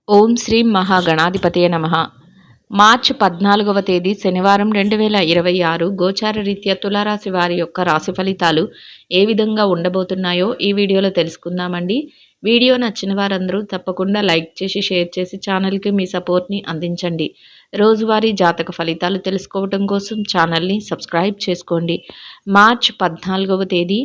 ఓం శ్రీ మహాగణాధిపతయ నమః. మార్చి 14వ తేదీ శనివారం 2026 గోచార రీత్యా తులారాశి వారి యొక్క రాశి ఫలితాలు ఏ విధంగా ఉండబోతున్నాయో ఈ వీడియోలో తెలుసుకుందామండి. వీడియో నచ్చిన వారందరూ తప్పకుండా లైక్ చేసి షేర్ చేసి ఛానల్కి మీ సపోర్ట్ని అందించండి. రోజువారీ జాతక ఫలితాలు తెలుసుకోవడం కోసం ఛానల్ని సబ్స్క్రైబ్ చేసుకోండి. మార్చి 14వ తేదీ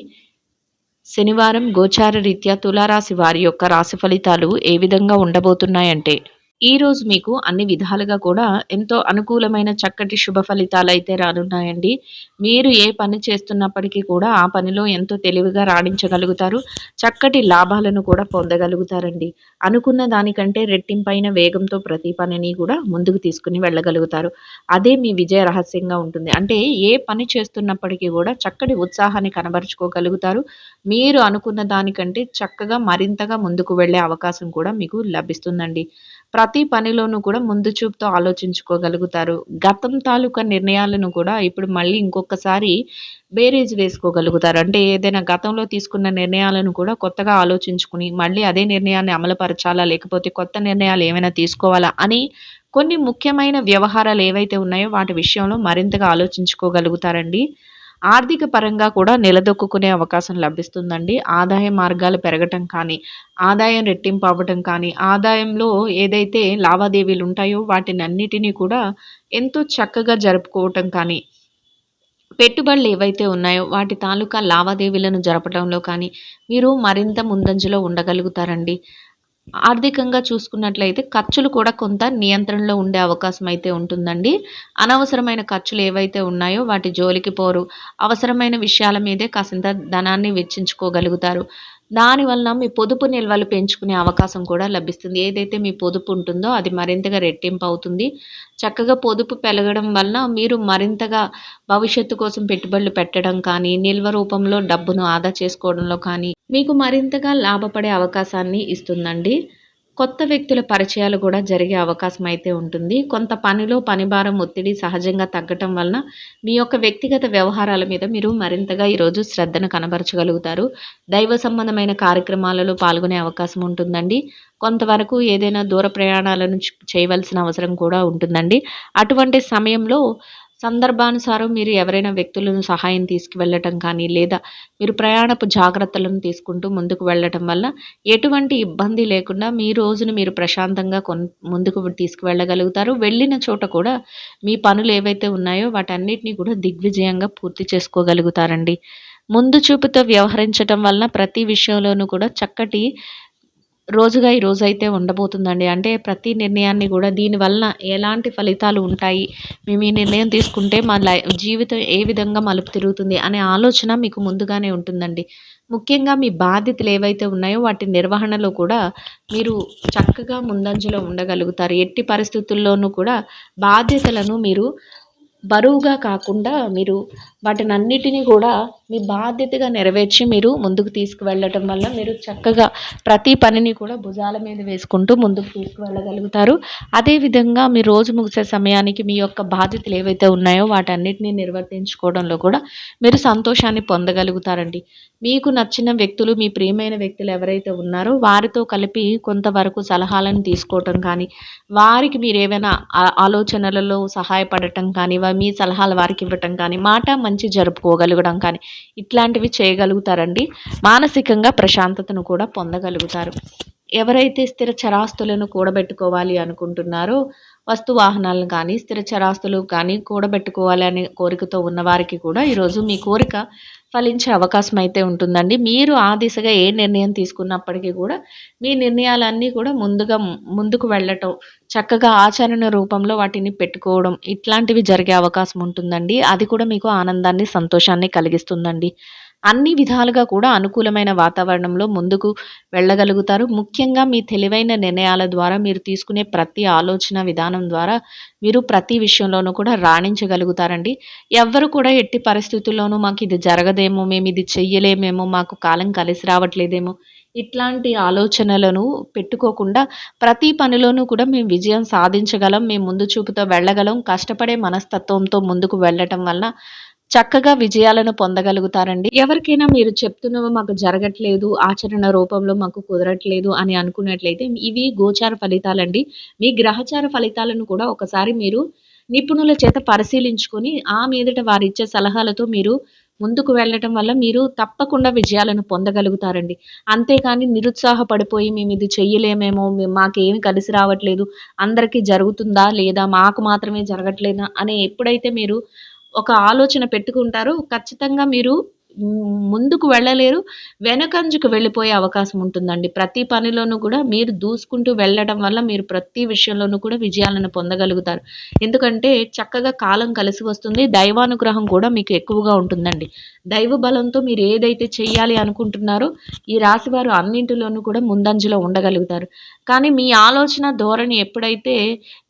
శనివారం గోచార రీత్యా తులారాశి వారి యొక్క రాశి ఫలితాలు ఏ విధంగా ఉండబోతున్నాయంటే, ఈ రోజు మీకు అన్ని విధాలుగా కూడా ఎంతో అనుకూలమైన చక్కటి శుభ ఫలితాలు అయితే రానున్నాయండి. మీరు ఏ పని చేస్తున్నప్పటికీ కూడా ఆ పనిలో ఎంతో తెలివిగా రాణించగలుగుతారు. చక్కటి లాభాలను కూడా పొందగలుగుతారండి. అనుకున్న దానికంటే రెట్టింపైన వేగంతో ప్రతి పనిని కూడా ముందుకు తీసుకుని వెళ్ళగలుగుతారు. అదే మీ విజయ రహస్యంగా ఉంటుంది. అంటే ఏ పని చేస్తున్నప్పటికీ కూడా చక్కటి ఉత్సాహాన్ని కనబరుచుకోగలుగుతారు. మీరు అనుకున్న దానికంటే చక్కగా మరింతగా ముందుకు వెళ్ళే అవకాశం కూడా మీకు లభిస్తుందండి. ప్రతి పనిలోనూ కూడా ముందు చూపుతో ఆలోచించుకోగలుగుతారు. గతం తాలూకా నిర్ణయాలను కూడా ఇప్పుడు మళ్ళీ ఇంకొకసారి బేరీజు వేసుకోగలుగుతారు. అంటే ఏదైనా గతంలో తీసుకున్న నిర్ణయాలను కూడా కొత్తగా ఆలోచించుకుని మళ్ళీ అదే నిర్ణయాన్ని అమలుపరచాలా? లేకపోతే కొత్త నిర్ణయాలు ఏమైనా తీసుకోవాలా? అని కొన్ని ముఖ్యమైన వ్యవహారాలు ఏవైతే ఉన్నాయో వాటి విషయంలో మరింతగా ఆలోచించుకోగలుగుతారండి. ఆర్థిక పరంగా కూడా నిలదొక్కుకునే అవకాశం లభిస్తుందండి. ఆదాయ మార్గాలు పెరగటం కానీ, ఆదాయం రెట్టింపు అవ్వటం కానీ, ఆదాయంలో ఏదైతే లావాదేవీలు ఉంటాయో వాటినన్నిటినీ కూడా ఎంతో చక్కగా జరుపుకోవటం కానీ, పెట్టుబడులు ఏవైతే ఉన్నాయో వాటి తాలూకా లావాదేవీలను జరపడంలో కానీ మీరు మరింత ముందంజలో ఉండగలుగుతారండి. ఆర్థికంగా చూసుకున్నట్లయితే ఖర్చులు కూడా కొంత నియంత్రణలో ఉండే అవకాశం అయితే ఉంటుందండి. అనవసరమైన ఖర్చులు ఏవైతే ఉన్నాయో వాటి జోలికి పోరు. అవసరమైన విషయాల మీదే కాసింత ధనాన్ని వెచ్చించుకోగలుగుతారు. దానివలన మీ పొదుపు నిల్వలు పెంచుకునే అవకాశం కూడా లభిస్తుంది. ఏదైతే మీ పొదుపు ఉంటుందో అది మరింతగా రెట్టింపు అవుతుంది. చక్కగా పొదుపు పెరగడం వలన మీరు మరింతగా భవిష్యత్తు కోసం పెట్టుబడులు పెట్టడం కానీ, నిల్వ రూపంలో డబ్బును ఆదా చేసుకోవడంలో కానీ మీకు మరింతగా లాభపడే అవకాశాన్ని ఇస్తుందండి. కొత్త వ్యక్తుల పరిచయాలు కూడా జరిగే అవకాశం అయితే ఉంటుంది. కొంత పనిలో పనిభారం, ఒత్తిడి సహజంగా తగ్గటం వలన మీ యొక్క వ్యక్తిగత వ్యవహారాల మీద మీరు మరింతగా ఈరోజు శ్రద్ధను కనబరచగలుగుతారు. దైవ సంబంధమైన కార్యక్రమాలలో పాల్గొనే అవకాశం ఉంటుందండి. కొంతవరకు ఏదైనా దూర ప్రయాణాలను చేయవలసిన అవసరం కూడా ఉంటుందండి. అటువంటి సమయంలో సందర్భానుసారం మీరు ఎవరైనా వ్యక్తులను సహాయం తీసుకువెళ్ళటం కానీ, లేదా మీరు ప్రయాణపు జాగ్రత్తలను తీసుకుంటూ ముందుకు వెళ్ళటం వల్ల ఎటువంటి ఇబ్బంది లేకుండా మీ రోజును మీరు ప్రశాంతంగా ముందుకు తీసుకువెళ్ళగలుగుతారు. వెళ్ళిన చోట కూడా మీ పనులు ఏవైతే ఉన్నాయో వాటన్నిటిని కూడా దిగ్విజయంగా పూర్తి చేసుకోగలుగుతారండి. ముందు చూపుతో వ్యవహరించటం వలన ప్రతి విషయంలోనూ కూడా చక్కటి రోజుగా ఈ రోజైతే ఉండబోతుందండి. అంటే ప్రతి నిర్ణయాన్ని కూడా దీనివలన ఎలాంటి ఫలితాలు ఉంటాయి, మేము ఈ నిర్ణయం తీసుకుంటే మా జీవితం ఏ విధంగా మలుపు తిరుగుతుంది అనే ఆలోచన మీకు ముందుగానే ఉంటుందండి. ముఖ్యంగా మీ బాధ్యతలు ఏవైతే ఉన్నాయో వాటి నిర్వహణలో కూడా మీరు చక్కగా ముందంజలో ఉండగలుగుతారు. ఎట్టి పరిస్థితుల్లోనూ కూడా బాధ్యతలను మీరు బరువుగా కాకుండా మీరు వాటినన్నిటిని కూడా మీ బాధ్యతగా నెరవేర్చి మీరు ముందుకు తీసుకువెళ్ళటం వల్ల మీరు చక్కగా ప్రతి పనిని కూడా భుజాల మీద వేసుకుంటూ ముందుకు తీసుకువెళ్ళగలుగుతారు. అదేవిధంగా మీ రోజు ముగిసే సమయానికి మీ యొక్క బాధ్యతలు ఏవైతే ఉన్నాయో వాటన్నిటిని నిర్వర్తించుకోవడంలో కూడా మీరు సంతోషాన్ని పొందగలుగుతారండి. మీకు నచ్చిన వ్యక్తులు, మీ ప్రియమైన వ్యక్తులు ఎవరైతే ఉన్నారో వారితో కలిపి కొంతవరకు సలహాలను తీసుకోవటం కానీ, వారికి మీరు ఏవైనా ఆలోచనలలో సహాయపడటం కానీ, మీ సలహాలు వారికి ఇవ్వటం కానీ, మాట మంచి జరుపుకోగలగడం కానీ ఇట్లాంటివి చేయగలుగుతారండి. మానసికంగా ప్రశాంతతను కూడా పొందగలుగుతారు. ఎవరైతే స్థిర చరాస్తులను కూడబెట్టుకోవాలి అనుకుంటున్నారో, వస్తు వాహనాలను కానీ, స్థిర చరాస్తులు కానీ కూడబెట్టుకోవాలి అనే కోరికతో ఉన్నవారికి కూడా ఈరోజు మీ కోరిక ఫలించే అవకాశం అయితే ఉంటుందండి. మీరు ఆ దిశగా ఏ నిర్ణయం తీసుకున్నప్పటికీ కూడా మీ నిర్ణయాలన్నీ కూడా ముందుకు వెళ్ళటం, చక్కగా ఆచరణ రూపంలో వాటిని పెట్టుకోవడం ఇట్లాంటివి జరిగే అవకాశం ఉంటుందండి. అది కూడా మీకు ఆనందాన్ని, సంతోషాన్ని కలిగిస్తుందండి. అన్ని విధాలుగా కూడా అనుకూలమైన వాతావరణంలో ముందుకు వెళ్ళగలుగుతారు. ముఖ్యంగా మీ తెలివైన నిర్ణయాల ద్వారా మీరు తీసుకునే ప్రతి ఆలోచన విధానం ద్వారా మీరు ప్రతి విషయంలోనూ కూడా రాణించగలుగుతారండి. ఎవ్వరు కూడా ఎట్టి పరిస్థితుల్లోనూ మాకు ఇది జరగదేమో, మేము ఇది చెయ్యలేమేమో, మాకు కాలం కలిసి రావట్లేదేమో ఇట్లాంటి ఆలోచనలను పెట్టుకోకుండా ప్రతి పనిలోనూ కూడా మేము విజయం సాధించగలం, మేము ముందు చూపుతో వెళ్ళగలం, కష్టపడే మనస్తత్వంతో ముందుకు వెళ్ళటం వల్ల చక్కగా విజయాలను పొందగలుగుతారండి. ఎవరికైనా మీరు చెప్తున్నవి మాకు జరగట్లేదు, ఆచరణ రూపంలో మాకు కుదరట్లేదు అని అనుకున్నట్లయితే ఇవి గోచార ఫలితాలండి. మీ గ్రహచార ఫలితాలను కూడా ఒకసారి మీరు నిపుణుల చేత పరిశీలించుకొని, ఆ మీదట వారిచ్చే సలహాలతో మీరు ముందుకు వెళ్ళటం వల్ల మీరు తప్పకుండా విజయాలను పొందగలుగుతారండి. అంతేకాని నిరుత్సాహపడిపోయి మేమిది చెయ్యలేమేమో, మాకేమి కలిసి రావట్లేదు, అందరికీ జరుగుతుందా లేదా, మాకు మాత్రమే జరగట్లేదా అని ఎప్పుడైతే మీరు ఒక ఆలోచన పెట్టుకుంటారో ఖచ్చితంగా మీరు ముందుకు వెళ్ళలేరు. వెనకంజకు వెళ్ళిపోయే అవకాశం ఉంటుందండి. ప్రతి పనిలోనూ కూడా మీరు దూసుకుంటూ వెళ్ళడం వల్ల మీరు ప్రతి విషయంలోనూ కూడా విజయాలను పొందగలుగుతారు. ఎందుకంటే చక్కగా కాలం కలిసి వస్తుంది. దైవానుగ్రహం కూడా మీకు ఎక్కువగా ఉంటుందండి. దైవ బలంతో మీరు ఏదైతే చెయ్యాలి అనుకుంటున్నారో ఈ రాశివారు అన్నింటిలోనూ కూడా ముందంజలో ఉండగలుగుతారు. కానీ మీ ఆలోచన ధోరణి ఎప్పుడైతే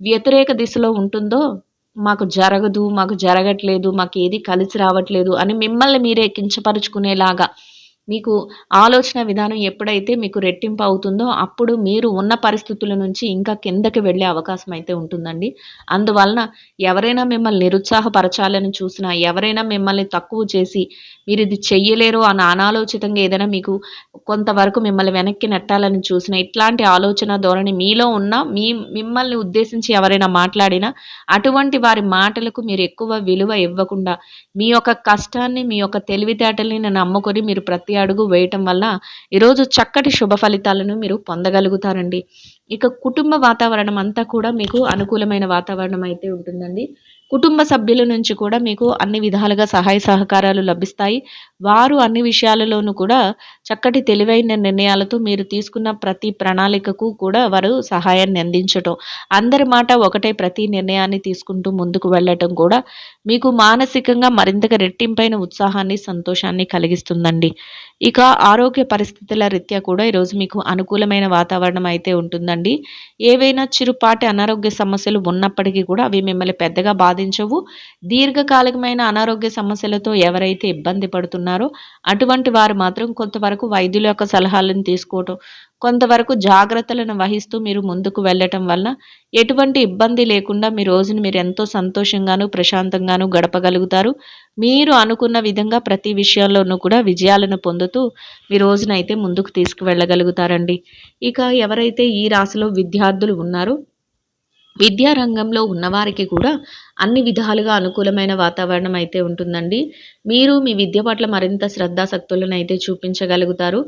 వ్యతిరేక దిశలో ఉంటుందో మాకు జరగదు, మాకు జరగట్లేదు, మాకేది కలిసి రావట్లేదు అని మిమ్మల్ని మీరే కించపరుచుకునేలాగా మీకు ఆలోచన విధానం ఎప్పుడైతే మీకు రెట్టింపు అవుతుందో అప్పుడు మీరు ఉన్న పరిస్థితుల నుంచి ఇంకా కిందకి వెళ్ళే అవకాశం అయితే ఉంటుందండి. అందువలన ఎవరైనా మిమ్మల్ని నిరుత్సాహపరచాలని చూసినా, ఎవరైనా మిమ్మల్ని తక్కువ చేసి మీరిది చెయ్యలేరు అని అనాలోచితంగా ఏదైనా మీకు కొంతవరకు మిమ్మల్ని వెనక్కి నెట్టాలని చూసినా, ఇట్లాంటి ఆలోచన ధోరణి మీలో ఉన్న మిమ్మల్ని ఉద్దేశించి ఎవరైనా మాట్లాడినా అటువంటి వారి మాటలకు మీరు ఎక్కువ విలువ ఇవ్వకుండా మీ యొక్క కష్టాన్ని, మీ యొక్క తెలివితేటల్ని నమ్ముకొని మీరు ప్రతి అడుగు వేయటం వల్ల ఈరోజు చక్కటి శుభ ఫలితాలను మీరు పొందగలుగుతారండి. ఇక కుటుంబ వాతావరణం అంతా కూడా మీకు అనుకూలమైన వాతావరణం అయితే ఉంటుందండి. కుటుంబ సభ్యుల నుంచి కూడా మీకు అన్ని విధాలుగా సహాయ సహకారాలు లభిస్తాయి. వారు అన్ని విషయాలలోనూ కూడా చక్కటి తెలివైన నిర్ణయాలతో మీరు తీసుకున్న ప్రతి ప్రణాళికకు కూడా వారు సహాయాన్ని అందించటం, అందరి మాట ఒకటే ప్రతి నిర్ణయాన్ని తీసుకుంటూ ముందుకు వెళ్ళటం కూడా మీకు మానసికంగా మరింతగా రెట్టింపైన ఉత్సాహాన్ని, సంతోషాన్ని కలిగిస్తుందండి. ఇక ఆరోగ్య పరిస్థితుల రీత్యా కూడా ఈరోజు మీకు అనుకూలమైన వాతావరణం అయితే ఉంటుందండి. ఏవైనా చిరుపాటి అనారోగ్య సమస్యలు ఉన్నప్పటికీ కూడా అవి మిమ్మల్ని పెద్దగా బాధించవు. దీర్ఘకాలికమైన అనారోగ్య సమస్యలతో ఎవరైతే ఇబ్బంది పడుతున్నారో అటువంటి వారు మాత్రం కొంతవరకు వైద్యుల యొక్క సలహాలను తీసుకోవటం, కొంతవరకు జాగ్రత్తలను వహిస్తూ మీరు ముందుకు వెళ్ళటం వల్ల ఎటువంటి ఇబ్బంది లేకుండా మీ రోజుని మీరు ఎంతో సంతోషంగాను, ప్రశాంతంగాను గడపగలుగుతారు. మీరు అనుకున్న విధంగా ప్రతి విషయంలోనూ కూడా విజయాలను పొందుతూ మీ రోజునైతే ముందుకు తీసుకువెళ్ళగలుగుతారండి. ఇక ఎవరైతే ఈ రాశిలో విద్యార్థులు ఉన్నారో విద్యా రంగంలో ఉన్నవారికి కూడా అన్ని విధాలుగా అనుకూలమైన వాతావరణం అయితే ఉంటుందండి. మీరు మీ విద్య పట్ల మరింత శ్రద్ధాసక్తులను అయితే చూపించగలుగుతారు.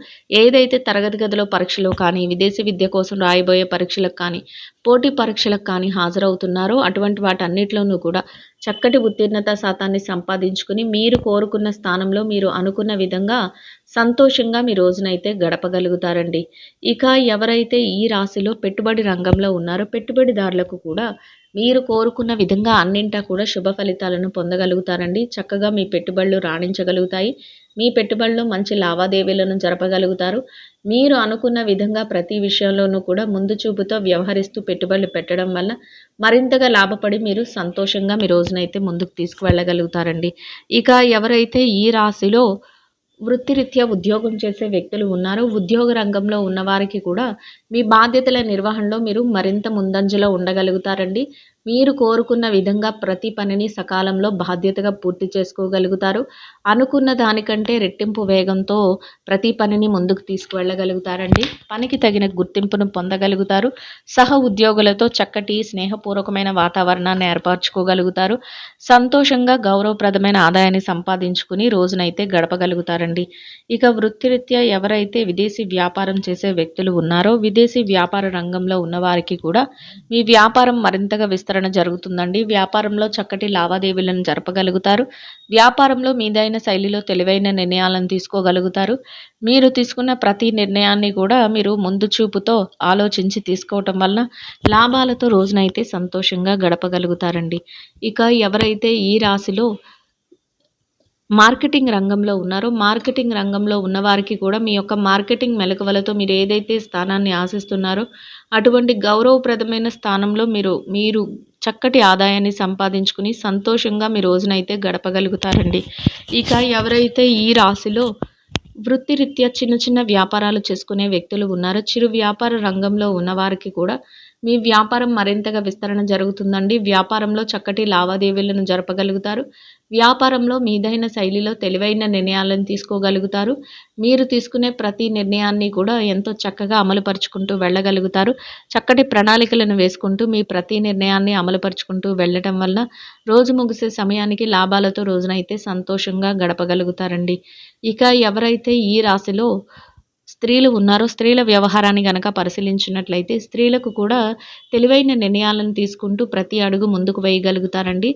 ఏదైతే తరగతి గదిలో పరీక్షలు కానీ, విదేశీ విద్య కోసం రాయబోయే పరీక్షలకు కానీ, పోటీ పరీక్షలకు కానీ హాజరవుతున్నారో అటువంటి వాటన్నిటిలోనూ కూడా చక్కటి ఉత్తీర్ణత శాతాన్ని సంపాదించుకుని మీరు కోరుకున్న స్థానంలో మీరు అనుకున్న విధంగా సంతోషంగా మీ రోజునైతే గడపగలుగుతారండి. ఇక ఎవరైతే ఈ రాశిలో పెట్టుబడి రంగంలో ఉన్నారో పెట్టుబడిదారులకు కూడా మీరు కోరుకున్న విధంగా అన్నింటా కూడా శుభ ఫలితాలను పొందగలుగుతారండి. చక్కగా మీ పెట్టుబడులు రాణించగలుగుతాయి. మీ పెట్టుబడిలో మంచి లావాదేవీలను జరపగలుగుతారు. మీరు అనుకున్న విధంగా ప్రతి విషయంలోనూ కూడా ముందు చూపుతో వ్యవహరిస్తూ పెట్టుబడులు పెట్టడం వల్ల మరింతగా లాభపడి మీరు సంతోషంగా మీ రోజునైతే ముందుకు తీసుకువెళ్ళగలుగుతారండి. ఇక ఎవరైతే ఈ రాశిలో వృత్తిరీత్యా ఉద్యోగం చేసే వ్యక్తులు ఉన్నారో ఉద్యోగ రంగంలో ఉన్నవారికి కూడా మీ బాధ్యతల నిర్వహణలో మీరు మరింత ముందంజలో ఉండగలుగుతారండి. మీరు కోరుకున్న విధంగా ప్రతి పనిని సకాలంలో బాధ్యతగా పూర్తి చేసుకోగలుగుతారు. అనుకున్న దానికంటే రెట్టింపు వేగంతో ప్రతి పనిని ముందుకు తీసుకువెళ్ళగలుగుతారండి. పనికి తగిన గుర్తింపును పొందగలుగుతారు. సహ ఉద్యోగులతో చక్కటి స్నేహపూర్వకమైన వాతావరణాన్ని ఏర్పరచుకోగలుగుతారు. సంతోషంగా గౌరవప్రదమైన ఆదాయాన్ని సంపాదించుకుని రోజునైతే గడపగలుగుతారండి. ఇక వృత్తిరీత్యా ఎవరైతే విదేశీ వ్యాపారం చేసే వ్యక్తులు ఉన్నారో విదేశీ వ్యాపార రంగంలో ఉన్నవారికి కూడా మీ వ్యాపారం మరింతగా విస్తరణ జరుగుతుందండి. వ్యాపారంలో చక్కటి లావాదేవీలను జరపగలుగుతారు. వ్యాపారంలో మీదైన శైలిలో తెలివైన నిర్ణయాలను తీసుకోగలుగుతారు. మీరు తీసుకున్న ప్రతి నిర్ణయాన్ని కూడా మీరు ముందు చూపుతో ఆలోచించి తీసుకోవటం వల్ల లాభాలతో రోజునైతే సంతోషంగా గడపగలుగుతారండి. ఇక ఎవరైతే ఈ రాశిలో మార్కెటింగ్ రంగంలో ఉన్నారో మార్కెటింగ్ రంగంలో ఉన్నవారికి కూడా మీ యొక్క మార్కెటింగ్ మెలకువలతో మీరు ఏదైతే స్థానాన్ని ఆశిస్తున్నారో అటువంటి గౌరవప్రదమైన స్థానంలో మీరు చక్కటి ఆదాయాన్ని సంపాదించుకుని సంతోషంగా మీ రోజునైతే గడపగలుగుతారండి. ఇక ఎవరైతే ఈ రాశిలో వృత్తిరీత్యా చిన్న చిన్న వ్యాపారాలు చేసుకునే వ్యక్తులు ఉన్నారో చిరు వ్యాపార రంగంలో ఉన్నవారికి కూడా మీ వ్యాపారం మరింతగా విస్తరణ జరుగుతుందండి. వ్యాపారంలో చక్కటి లావాదేవీలను జరపగలుగుతారు. వ్యాపారంలో మీదైన శైలిలో తెలివైన నిర్ణయాలను తీసుకోగలుగుతారు. మీరు తీసుకునే ప్రతి నిర్ణయాన్ని కూడా ఎంతో చక్కగా అమలుపరుచుకుంటూ వెళ్ళగలుగుతారు. చక్కటి ప్రణాళికలను వేసుకుంటూ మీ ప్రతి నిర్ణయాన్ని అమలుపరుచుకుంటూ వెళ్ళటం వల్ల రోజు ముగిసే సమయానికి లాభాలతో రోజునైతే సంతోషంగా గడపగలుగుతారండి. ఇక ఎవరైతే ఈ రాశిలో స్త్రీలు ఉన్నారో స్త్రీల వ్యవహారాన్ని గనక పరిశీలించినట్లయితే స్త్రీలకు కూడా తెలివైన నిర్ణయాలను తీసుకుంటూ ప్రతి అడుగు ముందుకు వేయగలుగుతారండి.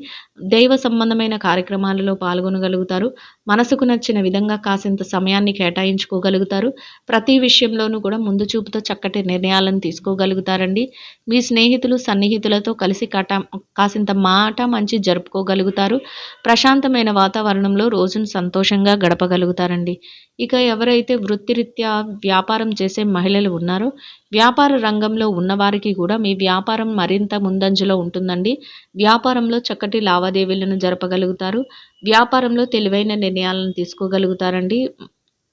దైవ సంబంధమైన కార్యక్రమాలలో పాల్గొనగలుగుతారు. మనసుకు నచ్చిన విధంగా కాసింత సమయాన్ని కేటాయించుకోగలుగుతారు. ప్రతి విషయంలోనూ కూడా ముందు చూపుతో చక్కటి నిర్ణయాలను తీసుకోగలుగుతారండి. మీ స్నేహితులు సన్నిహితులతో కలిసి కాసింత మాట మంచి జరుపుకోగలుగుతారు. ప్రశాంతమైన వాతావరణంలో రోజును సంతోషంగా గడపగలుగుతారండి. ఇక ఎవరైతే వృత్తిరీత్యా వ్యాపారం చేసే మహిళలు ఉన్నారో వ్యాపార రంగంలో ఉన్నవారికి కూడా మీ వ్యాపారం మరింత ముందంజలో ఉంటుందండి. వ్యాపారంలో చక్కటి లావాదేవీలను జరపగలుగుతారు. వ్యాపారంలో తెలివైన నిర్ణయాలను తీసుకోగలుగుతారండి.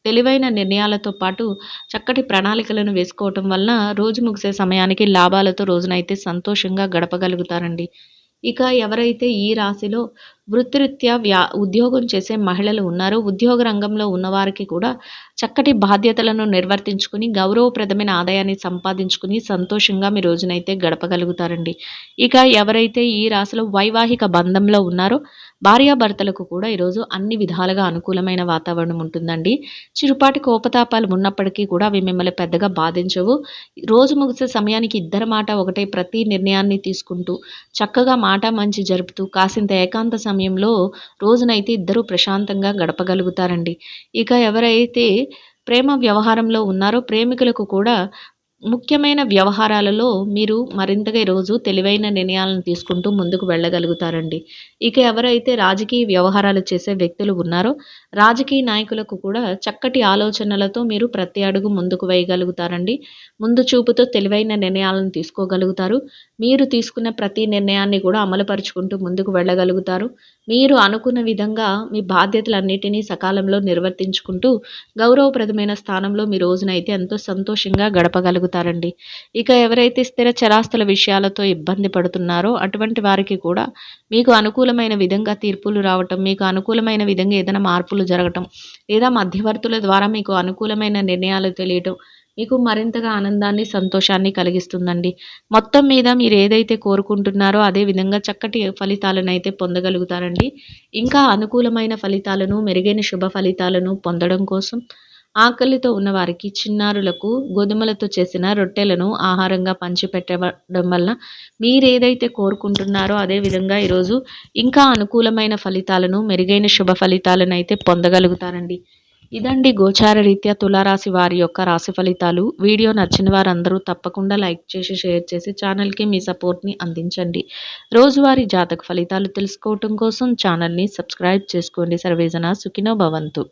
తెలివైన నిర్ణయాలతో పాటు చక్కటి ప్రణాళికలను వేసుకోవటం వలన రోజు ముగిసే సమయానికి లాభాలతో రోజునైతే సంతోషంగా గడపగలుగుతారండి. ఇక ఎవరైతే ఈ రాశిలో వృత్తిరీత్యా ఉద్యోగం చేసే మహిళలు ఉన్నారో ఉద్యోగ రంగంలో ఉన్నవారికి కూడా చక్కటి బాధ్యతలను నిర్వర్తించుకుని గౌరవప్రదమైన ఆదాయాన్ని సంపాదించుకుని సంతోషంగా మీ రోజునైతే గడపగలుగుతారండి. ఇక ఎవరైతే ఈ రాశిలో వైవాహిక బంధంలో ఉన్నారో భార్యాభర్తలకు కూడా ఈరోజు అన్ని విధాలుగా అనుకూలమైన వాతావరణం ఉంటుందండి. చిరుపాటి కోపతాపాలు ఉన్నప్పటికీ కూడా అవి మిమ్మల్ని పెద్దగా బాధించవు. రోజు ముగిసే సమయానికి ఇద్దరి మాట ఒకటే ప్రతి నిర్ణయాన్ని తీసుకుంటూ చక్కగా మాట మంచి జరుపుతూ కాసింత ఏకాంత సమయంలో రోజునైతే ఇద్దరూ ప్రశాంతంగా గడపగలుగుతారండి. ఇక ఎవరైతే ప్రేమ వ్యవహారంలో ఉన్నారో ప్రేమికులకు కూడా ముఖ్యమైన వ్యవహారాలలో మీరు మరింతగా ఈరోజు తెలివైన నిర్ణయాలను తీసుకుంటూ ముందుకు వెళ్ళగలుగుతారండి. ఇక ఎవరైతే రాజకీయ వ్యవహారాలు చేసే వ్యక్తులు ఉన్నారో రాజకీయ నాయకులకు కూడా చక్కటి ఆలోచనలతో మీరు ప్రతి అడుగు ముందుకు వేయగలుగుతారండి. ముందు చూపుతో తెలివైన నిర్ణయాలను తీసుకోగలుగుతారు. మీరు తీసుకున్న ప్రతి నిర్ణయాన్ని కూడా అమలుపరుచుకుంటూ ముందుకు వెళ్ళగలుగుతారు. మీరు అనుకున్న విధంగా మీ బాధ్యతలన్నిటినీ సకాలంలో నిర్వర్తించుకుంటూ గౌరవప్రదమైన స్థానంలో మీ రోజునైతే ఎంతో సంతోషంగా గడపగలుగుతారండి. ఇక ఎవరైతే స్థిర చరాస్తుల విషయాలతో ఇబ్బంది పడుతున్నారో అటువంటి వారికి కూడా మీకు అనుకూలమైన విధంగా తీర్పులు రావటం, మీకు అనుకూలమైన విధంగా ఏదైనా మార్పులు జరగటం, లేదా మధ్యవర్తుల ద్వారా మీకు అనుకూలమైన నిర్ణయాలు తెలియటం మీకు మరింతగా ఆనందాన్ని, సంతోషాన్ని కలిగిస్తుందండి. మొత్తం మీద మీరు ఏదైతే కోరుకుంటున్నారో అదే విధంగా చక్కటి ఫలితాలను అయితే పొందగలుగుతారండి. ఇంకా అనుకూలమైన ఫలితాలను, మెరుగైన శుభ ఫలితాలను పొందడం కోసం ఆకలితో ఉన్నవారికి చిన్నారులకు గోధుమలతో చేసిన రొట్టెలను ఆహారంగా పంచిపెట్టడం వలన మీరేదైతే కోరుకుంటున్నారో అదే విధంగా ఈరోజు ఇంకా అనుకూలమైన ఫలితాలను, మెరుగైన శుభ ఫలితాలను అయితే పొందగలుగుతారండి. ఇదండి గోచార రీత్యా తులారాశి వారి యొక్క రాశి ఫలితాలు. వీడియో నచ్చిన వారందరూ తప్పకుండా లైక్ చేసి షేర్ చేసి ఛానల్కి మీ సపోర్ట్ని అందించండి. రోజువారీ జాతక ఫలితాలు తెలుసుకోవటం కోసం ఛానల్ని సబ్స్క్రైబ్ చేసుకోండి. సర్వేజన సుఖినో భవంతు.